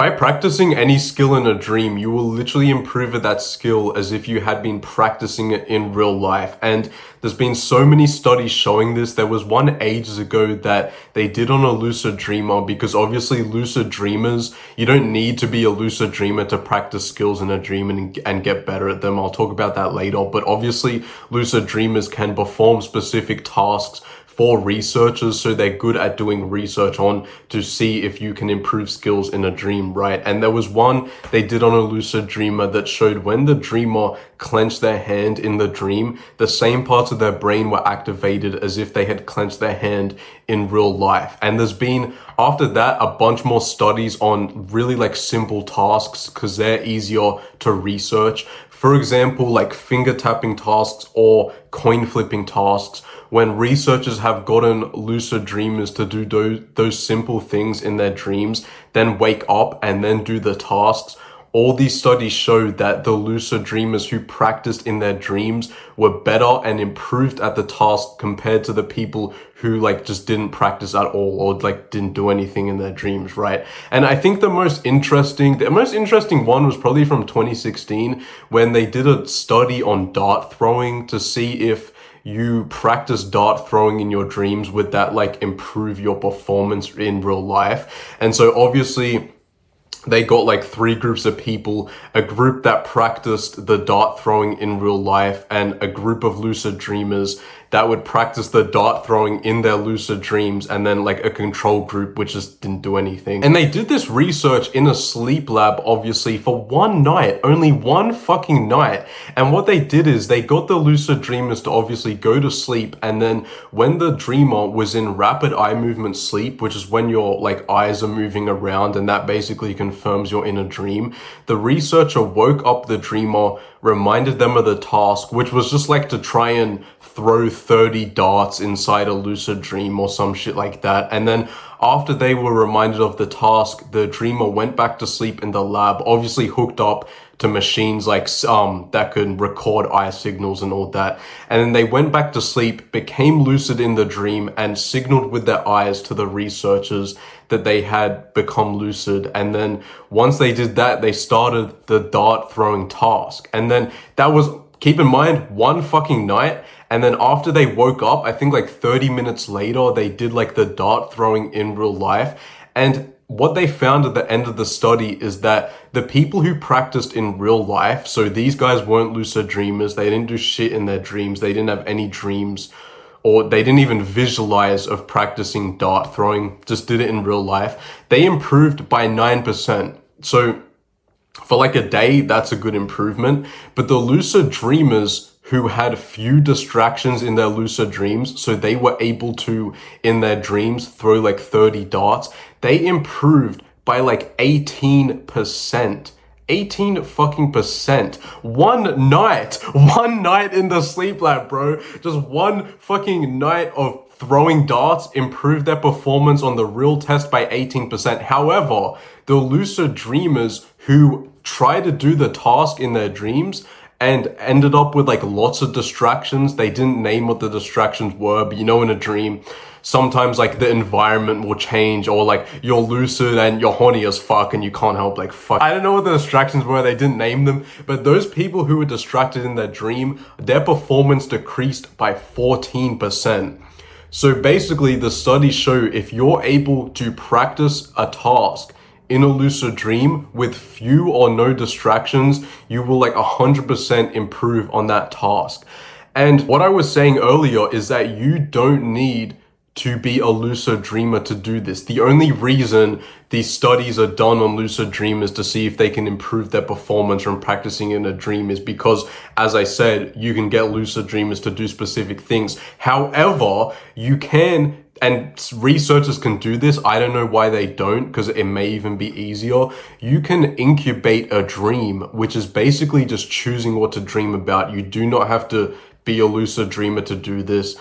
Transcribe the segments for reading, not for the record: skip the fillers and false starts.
By practicing any skill in a dream, you will literally improve at that skill as if you had been practicing it in real life. And there's been so many studies showing this. There was one ages ago that they did on a lucid dreamer, because obviously lucid dreamers, you don't need to be a lucid dreamer to practice skills in a dream and get better at them. I'll talk about that later. But obviously lucid dreamers can perform specific tasks for researchers, so they're good at doing research on to see if you can improve skills in a dream, right? And there was one they did on a lucid dreamer that showed when the dreamer clenched their hand in the dream, the same parts of their brain were activated as if they had clenched their hand in real life. And there's been, after that, a bunch more studies on really like simple tasks because they're easier to research. For example, like finger tapping tasks or coin flipping tasks. When researchers have gotten lucid dreamers to do those simple things in their dreams, then wake up and then do the tasks, all these studies showed that the lucid dreamers who practiced in their dreams were better and improved at the task compared to the people who like just didn't practice at all or like didn't do anything in their dreams, right? And I think the most interesting one was probably from 2016 when they did a study on dart throwing to see if you practice dart throwing in your dreams, would that like improve your performance in real life? And so obviously they got like three groups of people, a group that practiced the dart throwing in real life and a group of lucid dreamers that would practice the dart throwing in their lucid dreams, and then like a control group which just didn't do anything. And they did this research in a sleep lab, obviously, for one night, only one fucking night. And what they did is they got the lucid dreamers to obviously go to sleep, and then when the dreamer was in rapid eye movement sleep, which is when your like eyes are moving around and that basically confirms you're in a dream, the researcher woke up the dreamer, reminded them of the task, which was just like to try and throw 30 darts inside a lucid dream or some shit like that. And then after they were reminded of the task, the dreamer went back to sleep in the lab, obviously hooked up to machines like that could record eye signals and all that. And then they went back to sleep, became lucid in the dream, and signaled with their eyes to the researchers that they had become lucid. And then once they did that, they started the dart throwing task. And then that was, keep in mind, one fucking night. And then after they woke up, I think like 30 minutes later, they did like the dart throwing in real life. And what they found at the end of the study is that the people who practiced in real life, so these guys weren't lucid dreamers, they didn't do shit in their dreams, they didn't have any dreams, or they didn't even visualize of practicing dart throwing, just did it in real life, they improved by 9%. So for like a day, that's a good improvement. But the lucid dreamers who had few distractions in their lucid dreams, so they were able to, in their dreams, throw like 30 darts, they improved by like 18%. 18 fucking percent. One night in the sleep lab, bro. Just one fucking night of throwing darts improved their performance on the real test by 18%. However, the lucid dreamers who try to do the task in their dreams and ended up with like lots of distractions. They didn't name what the distractions were, but you know, in a dream, sometimes like the environment will change, or like you're lucid and you're horny as fuck and you can't help like fuck. I don't know what the distractions were, they didn't name them, but those people who were distracted in their dream, their performance decreased by 14%. So basically the studies show if you're able to practice a task in a lucid dream with few or no distractions, you will like 100% improve on that task. And what I was saying earlier is that you don't need to be a lucid dreamer to do this. The only reason these studies are done on lucid dreamers to see if they can improve their performance from practicing in a dream is because, as I said, you can get lucid dreamers to do specific things. However, you can, and researchers can do this, I don't know why they don't, because it may even be easier. You can incubate a dream, which is basically just choosing what to dream about. You do not have to be a lucid dreamer to do this.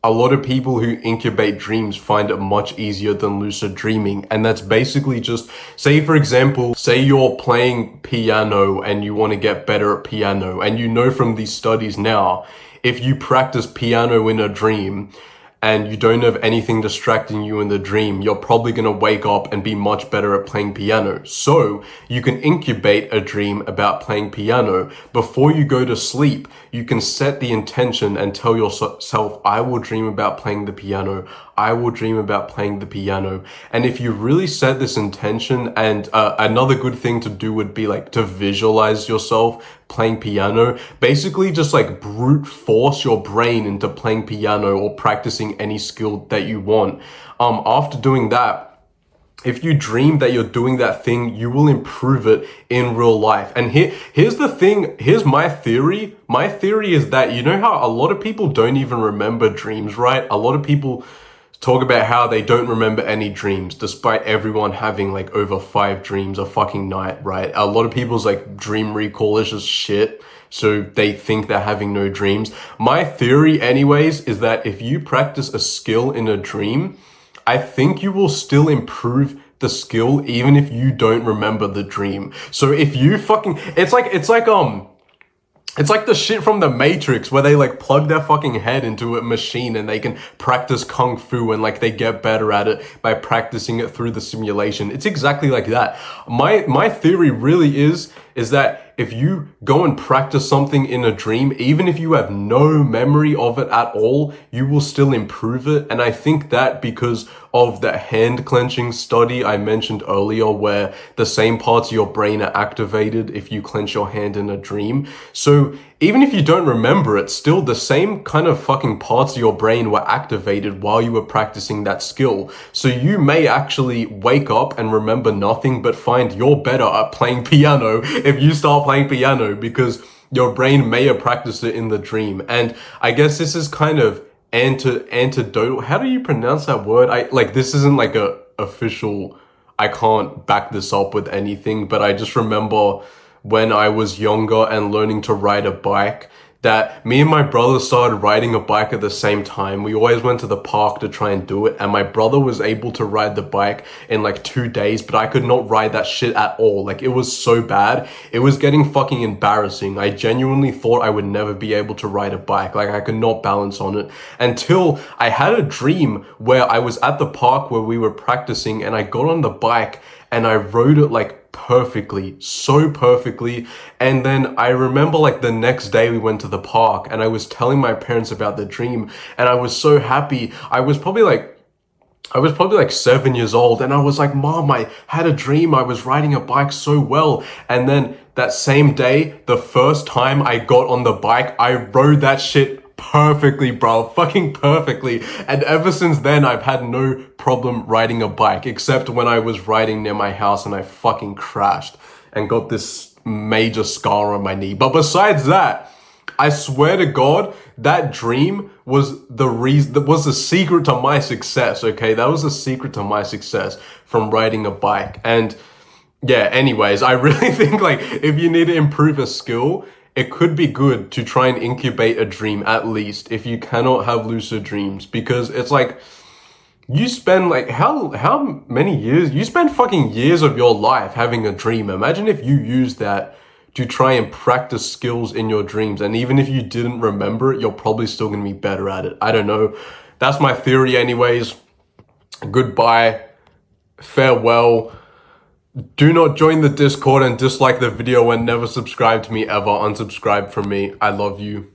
A lot of people who incubate dreams find it much easier than lucid dreaming. And that's basically just, say for example, say you're playing piano and you want to get better at piano. And you know from these studies now, if you practice piano in a dream, and you don't have anything distracting you in the dream, you're probably going to wake up and be much better at playing piano. So you can incubate a dream about playing piano. Before you go to sleep, you can set the intention and tell yourself, I will dream about playing the piano. I will dream about playing the piano. And if you really set this intention, and another good thing to do would be like to visualize yourself playing piano. Basically just like brute force your brain into playing piano or practicing any skill that you want. After doing that, if you dream that you're doing that thing, you will improve it in real life. And here's the thing, here's my theory. My theory is that, you know how a lot of people don't even remember dreams, right? A lot of people talk about how they don't remember any dreams, despite everyone having like over 5 dreams a fucking night, right? A lot of people's like dream recall is just shit, so they think they're having no dreams. My theory anyways is that if you practice a skill in a dream, I think you will still improve the skill even if you don't remember the dream. So if you fucking, it's like the shit from the Matrix where they like plug their fucking head into a machine and they can practice kung fu and like they get better at it by practicing it through the simulation. It's exactly like that. My theory really is that if you go and practice something in a dream, even if you have no memory of it at all, you will still improve it. And I think that because of the hand clenching study I mentioned earlier, where the same parts of your brain are activated if you clench your hand in a dream. So even if you don't remember it, still the same kind of fucking parts of your brain were activated while you were practicing that skill. So you may actually wake up and remember nothing, but find you're better at playing piano if you start playing piano, because your brain may have practiced it in the dream. And I guess this is kind of antidotal. How do you pronounce that word? This isn't like a official, I can't back this up with anything, but I just remember when I was younger and learning to ride a bike, that me and my brother started riding a bike at the same time. We always went to the park to try and do it, and my brother was able to ride the bike in like 2 days, but I could not ride that shit at all. Like, it was so bad. It was getting fucking embarrassing. I genuinely thought I would never be able to ride a bike. Like, I could not balance on it until I had a dream where I was at the park where we were practicing, and I got on the bike and I rode it like perfectly, so perfectly. And then I remember like the next day we went to the park and I was telling my parents about the dream, and I was so happy. I was probably like 7 years old, and I was like, Mom, I had a dream. I was riding a bike so well. And then that same day, the first time I got on the bike, I rode that shit perfectly, bro, fucking perfectly. And ever since then, I've had no problem riding a bike, except when I was riding near my house and I fucking crashed and got this major scar on my knee. But besides that, I swear to God, that dream was the reason, that was the secret to my success, okay? That was the secret to my success from riding a bike. And yeah, anyways, I really think like if you need to improve a skill, it could be good to try and incubate a dream, at least if you cannot have lucid dreams, because it's like you spend like how many years, you spend fucking years of your life having a dream. Imagine if you use that to try and practice skills in your dreams, and even if you didn't remember it, you're probably still gonna be better at it. I don't know. That's my theory anyways. Goodbye. Farewell. Do not join the Discord and dislike the video and never subscribe to me ever. Unsubscribe from me. I love you.